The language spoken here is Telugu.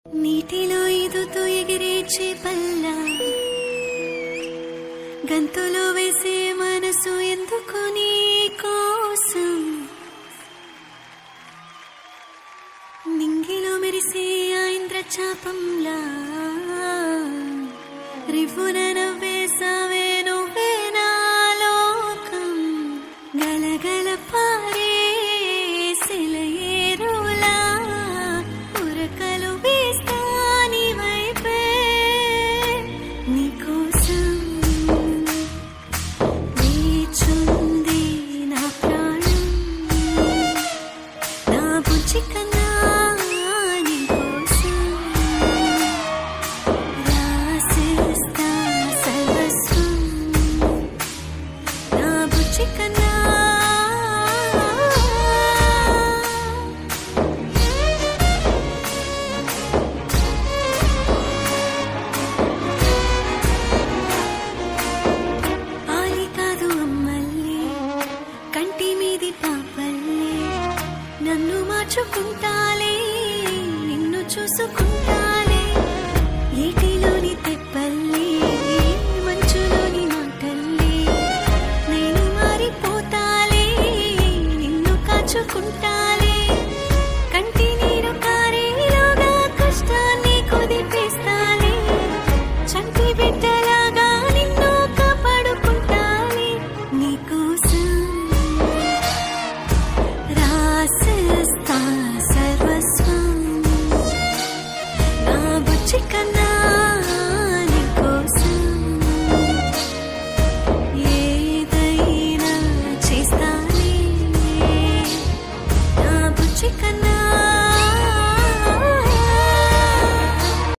నీటిలో ఈదుతూ ఎగిరే చేపల్ల గంతులో వేసే మనసు ఎందుకు నీ కోసం నింగిలో మెరిసే ఆ ఇంద్రచాపంలా రివ్వున నవ్వేసావే నువ్వే నా లోకం గలగల పారే సెలయేరులా ఉరకలు వేస్తా నీ వైపే నీకోసం వేచుంది నా ప్రాణం నా బుజ్జి కన్నా నీకోసం రాసేస్తా సర్వస్వం నా బుజ్జి కన్నా ఆలి కాదు అమ్మల్లే కంటి మీది పాపల్లే నన్ను మార్చుకుంటాలే నిన్ను చూసుకుంటాలే ఏటిలో